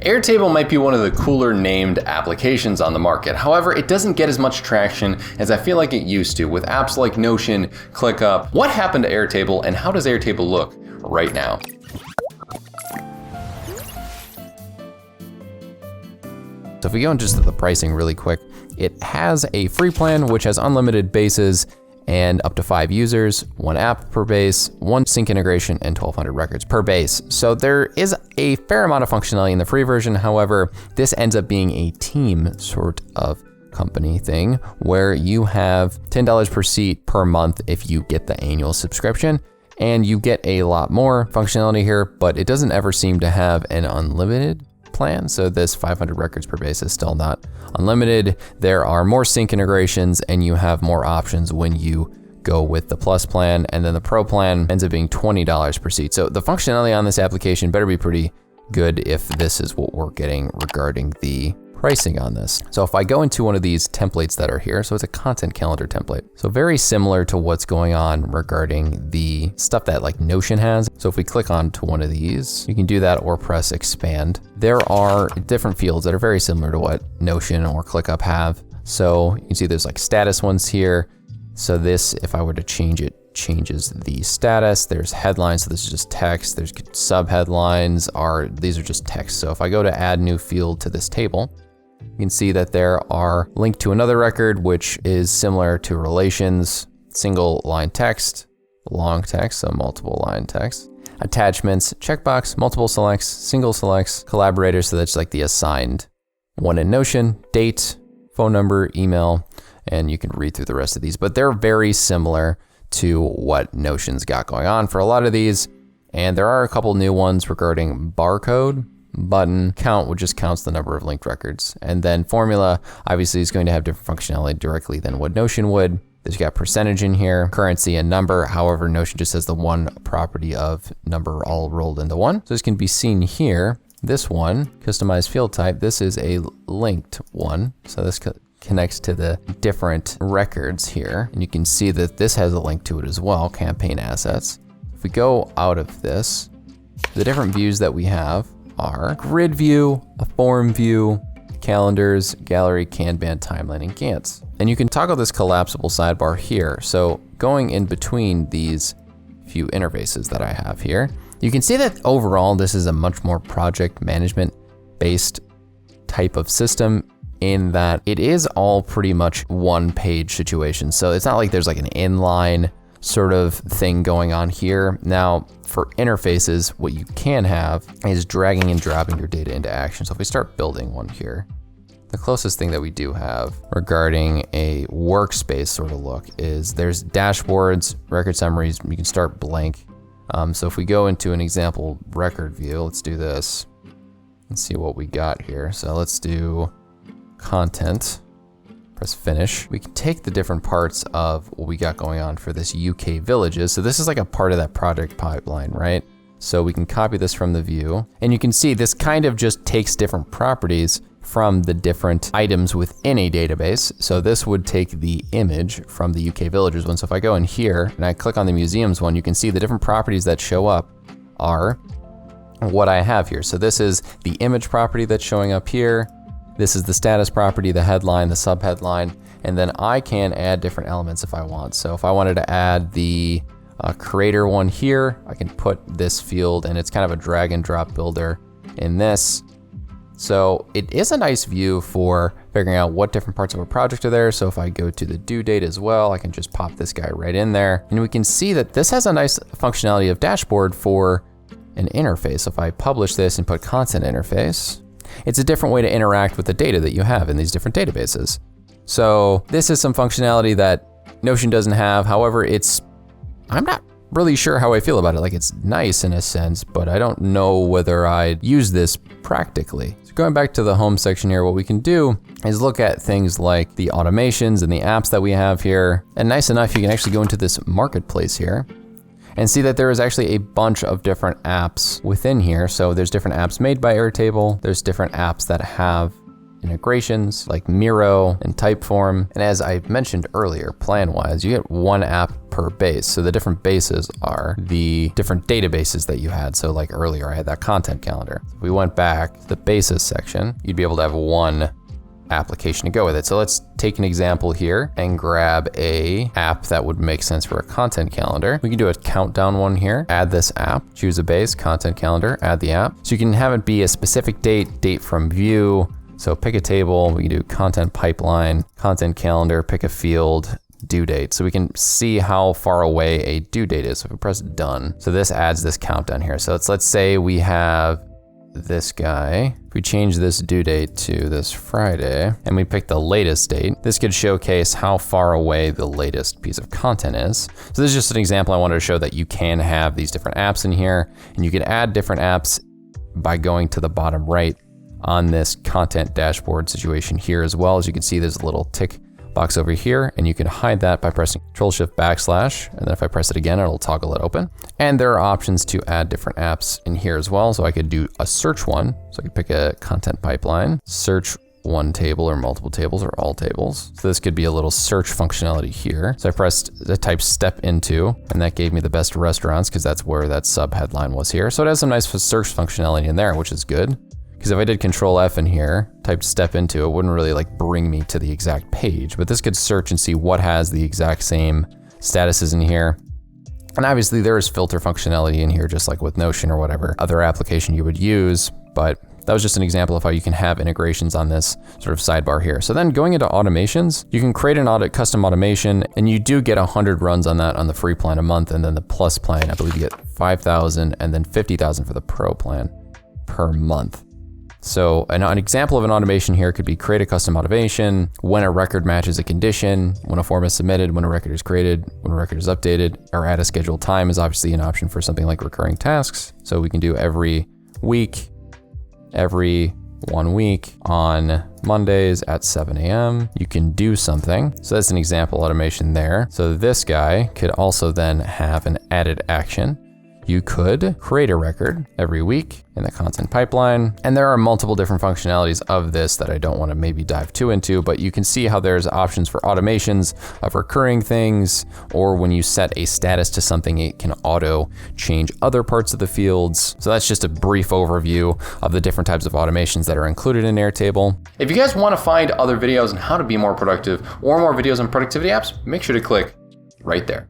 Airtable might be one of the cooler named applications on the market. However, it doesn't get as much traction as I feel like it used to with apps like Notion, ClickUp. What happened to Airtable and how does Airtable look right now? So if we go into just the pricing really quick, it has a free plan which has unlimited bases and up to 5 users, 1 app per base, 1 sync integration, and 1,200 records per base. So there is a fair amount of functionality in the free version. However, this ends up being a team sort of company thing where you have $10 per seat per month if you get the annual subscription, and you get a lot more functionality here, but it doesn't ever seem to have an unlimited plan. So this 500 records per base is still not unlimited. There are more sync integrations and you have more options when you go with the plus plan, and then the pro plan ends up being $20 per seat. So the functionality on this application better be pretty good if this is what we're getting regarding the pricing on this. So if I go into one of these templates that are here, so it's a content calendar template. So very similar to what's going on regarding the stuff that like Notion has. So if we click on to one of these, you can do that or press expand. There are different fields that are very similar to what Notion or ClickUp have. So you can see there's like status ones here. So this, if I were to change it, changes the status. There's headlines, so this is just text. There's sub headlines, these are just text. So if I go to add new field to this table, you can see that there are linked to another record, which is similar to relations, single line text, long text, so multiple line text, attachments, checkbox, multiple selects, single selects, collaborators, so that's like the assigned one in Notion, date, phone number, email, and you can read through the rest of these, but they're very similar to what Notion's got going on for a lot of these. And there are a couple new ones regarding barcode, button, count, which just counts the number of linked records. And then formula, obviously, is going to have different functionality directly than what Notion would. There's got percentage in here, currency and number. However, Notion just has the one property of number all rolled into one. So this can be seen here. This one, customized field type, this is a linked one. So this connects to the different records here. And you can see that this has a link to it as well, campaign assets. If we go out of this, the different views that we have are grid view, a form view, calendars, gallery, Kanban, timeline, and Gantz. And you can toggle this collapsible sidebar here. So going in between these few interfaces that I have here, you can see that overall, this is a much more project management based type of system in that it is all pretty much one page situation. So it's not like there's like an inline sort of thing going on here. Now, for interfaces, what you can have is dragging and dropping your data into action. So if we start building one here, the closest thing that we do have regarding a workspace sort of look is there's dashboards, record summaries, you can start blank. So if we go into an example record view, let's do this and see what we got here. So let's do content. Press finish. We can take the different parts of what we got going on for this UK villages. So this is like a part of that project pipeline, right? So we can copy this from the view and you can see this kind of just takes different properties from the different items within a database. So this would take the image from the UK villages one. So if I go in here and I click on the museums one, you can see the different properties that show up are what I have here. So this is the image property that's showing up here. This is the status property, the headline, the subheadline, and then I can add different elements if I want. So if I wanted to add the creator one here, I can put this field and it's kind of a drag and drop builder in this. So it is a nice view for figuring out what different parts of a project are there. So if I go to the due date as well, I can just pop this guy right in there. And we can see that this has a nice functionality of dashboard for an interface. If I publish this and put content interface, it's a different way to interact with the data that you have in these different databases. So this is some functionality that Notion doesn't have. However, I'm not really sure how I feel about it. Like it's nice in a sense, but I don't know whether I'd use this practically. So going back to the home section here, what we can do is look at things like the automations and the apps that we have here. And nice enough, you can actually go into this marketplace here and see that there is actually a bunch of different apps within here. So there's different apps made by Airtable. There's different apps that have integrations like Miro and Typeform. And as I mentioned earlier, plan-wise, you get one app per base. So the different bases are the different databases that you had. So like earlier, I had that content calendar. If we went back to the bases section, you'd be able to have one application to go with it. So let's take an example here and grab a app that would make sense for a content calendar. We can do a countdown one here, add this app, choose a base, content calendar, add the app. So you can have it be a specific date from view. So pick a table, we can do content pipeline, content calendar, pick a field, due date. So we can see how far away a due date is. So if we press done, so this adds this countdown here. So let's say we have this guy. If we change this due date to this Friday and we pick the latest date, this could showcase how far away the latest piece of content is. So this is just an example I wanted to show that you can have these different apps in here, and you can add different apps by going to the bottom right on this content dashboard situation here as well. As you can see, there's a little tick box over here, and you can hide that by pressing Control-Shift /, and then if I press it again, it'll toggle it open. And there are options to add different apps in here as well. So I could do a search one. So I could pick a content pipeline, search one table or multiple tables or all tables. So this could be a little search functionality here. So I typed step into, and that gave me the best restaurants because that's where that sub headline was here. So it has some nice search functionality in there, which is good. Because if I did Control F in here, typed step into, it wouldn't really like bring me to the exact page, but this could search and see what has the exact same statuses in here. And obviously there is filter functionality in here, just like with Notion or whatever other application you would use. But that was just an example of how you can have integrations on this sort of sidebar here. So then going into automations, you can create an custom automation, and you do get 100 runs on that on the free plan a month. And then the plus plan, I believe you get 5,000 and then 50,000 for the pro plan per month. So an example of an automation here could be create a custom automation when a record matches a condition, when a form is submitted, when a record is created, when a record is updated, or add a scheduled time is obviously an option for something like recurring tasks. So we can do every week, every 1 week on Mondays at 7 a.m. You can do something. So that's an example automation there. So this guy could also then have an added action. You could create a record every week in the content pipeline. And there are multiple different functionalities of this that I don't want to maybe dive too into, but you can see how there's options for automations of recurring things, or when you set a status to something, it can auto change other parts of the fields. So that's just a brief overview of the different types of automations that are included in Airtable. If you guys want to find other videos on how to be more productive or more videos on productivity apps, make sure to click right there.